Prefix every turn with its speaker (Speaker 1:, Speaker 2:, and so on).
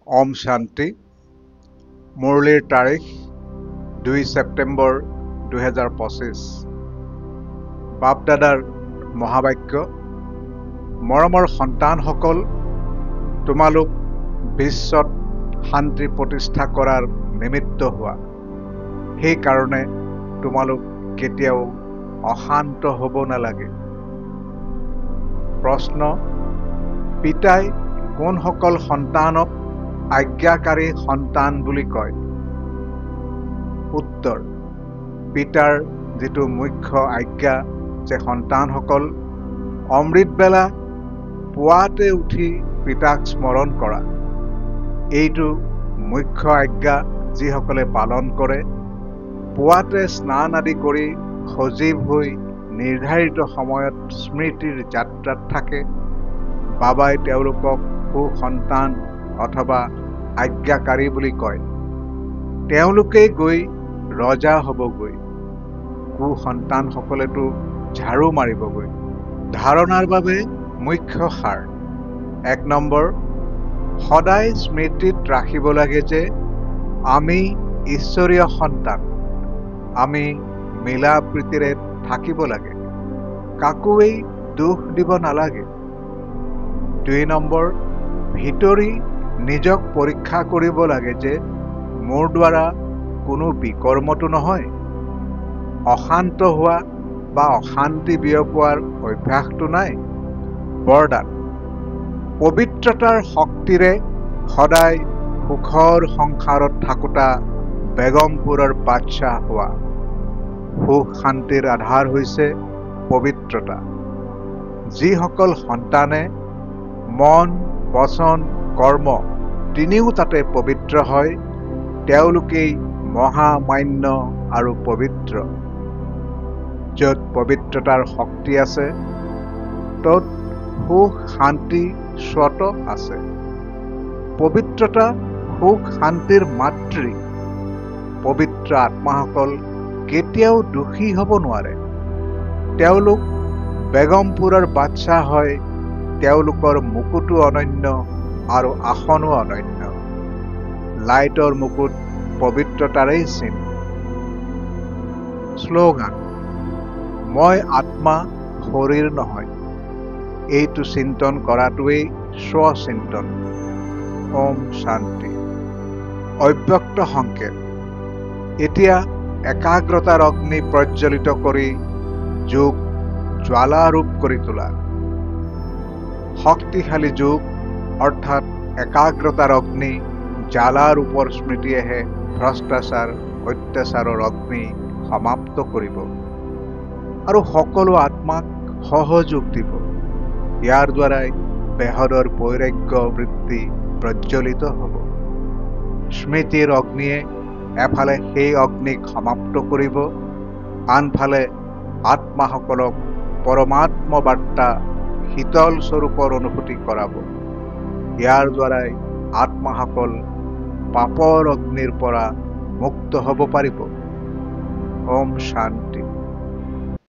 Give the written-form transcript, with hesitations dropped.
Speaker 1: ওম শান্তি। মুৰলীৰ তাৰিখ 2 ছেপ্টেম্বৰ 2025। বাপ-দাদাৰ মহাবাক্য। মৰমৰ সন্তানসকল, তোমালোক বিশ্বত শান্তি প্ৰতিষ্ঠা কৰাৰ নিমিত্ত হোৱা। সেইকাৰণে তোমালোক কেতিয়াও অশান্ত হ'ব নালাগে। প্ৰশ্ন: পিতাই কোনসকল সন্তানক আজ্ঞাকাৰী সন্তান বুলি কয়? উত্তৰ: পিতাৰ যিটো মুখ্য আজ্ঞা যে সন্তানসকল অমৃতবেলা পুৱাতে উঠি পিতাক স্মৰণ কৰা। এইটো মুখ্য আজ্ঞা যিসকলে পালন কৰে, পুৱাতে স্নান আদি কৰি সজীৱ হৈ নিৰ্ধাৰিত সময়ত স্মৃতিৰ যাত্ৰাত থাকে, বাবাই তেওঁলোকক সুসন্তান অথবা আজ্ঞাকাৰী বুলি কয়। তেওঁলোকেই গৈ ৰজা হ'বগৈ। কুসন্তানসকলেতো ঝাৰু মাৰিবগৈ। ধাৰণাৰ বাবে মুখ্য সাৰ। 1 নম্বৰ, সদায় স্মৃতিত ৰাখিব লাগে যে আমি ঈশ্বৰীয় সন্তান। আমি মিলা প্ৰীতিৰে থাকিব লাগে। কাকোৱেই দোষ দিব নালাগে। 2 নম্বৰ, ভিতৰি নিজক পৰীক্ষা কৰিব লাগে যে মোৰ দ্বাৰা কোনো বিকৰ্মতো নহয়। অশান্ত হোৱা বা অশান্তি বিয়পোৱাৰ অভ্যাসটো নাই। বৰদান: পবিত্ৰতাৰ শক্তিৰে সদায় সুখৰ সংসাৰত থাকোঁতা বেগমপুৰৰ বাদশ্বাহ হোৱা। সুখ শান্তিৰ আধাৰ হৈছে পবিত্ৰতা। যিসকল সন্তানে মন, বচন, কৰ্ম তিনিওটাতে পবিত্ৰ হয়, তেওঁলোকেই মহামান্য আৰু পবিত্ৰ। য'ত পবিত্ৰতাৰ শক্তি আছে, ত'ত সুখ শান্তি স্বত আছে। পবিত্ৰতা সুখ শান্তিৰ মাতৃ। পবিত্ৰ আত্মাসকল কেতিয়াও দোষী হ'ব নোৱাৰে। তেওঁলোক বেগমপুৰৰ বাদশ্বাহ হয়। তেওঁলোকৰ মুকুটো অনন্য আৰু আসনো অনন্য। লাইটৰ মুকুট পবিত্ৰতাৰেই চিন। শ্লোগান: মই আত্মা, শৰীৰ নহয়। এইটো চিন্তন কৰাটোৱেই স্বচিন্তন। ওম শান্তি। অব্যক্ত সংকেত। এতিয়া একাগ্ৰতাৰ অগ্নি প্ৰজ্বলিত কৰি যোগ জ্বালাৰূপ কৰি তোলা। শক্তিশালী যোগ অৰ্থাৎ একাগ্ৰতাৰ অগ্নি জ্বালাৰূপৰ স্মৃতিয়েহে ভ্ৰষ্টাচাৰ, অত্যাচাৰৰ অগ্নি সমাপ্ত কৰিব আৰু সকলো আত্মাক সহযোগ দিব। ইয়াৰ দ্বাৰাই বেহদৰ বৈৰাগ্য বৃত্তি প্ৰজ্বলিত হ'ব। স্মৃতিৰ অগ্নিয়ে এফালে সেই অগ্নিক সমাপ্ত কৰিব, আনফালে আত্মাসকলক পৰমাত্ম বাৰ্তা শীতল স্বৰূপৰ অনুভূতি কৰাব। ইয়াৰ দ্বাৰাই আত্মাসকল পাপৰ অগ্নিৰ পৰা মুক্ত হ'ব পাৰিব। ওম শান্তি।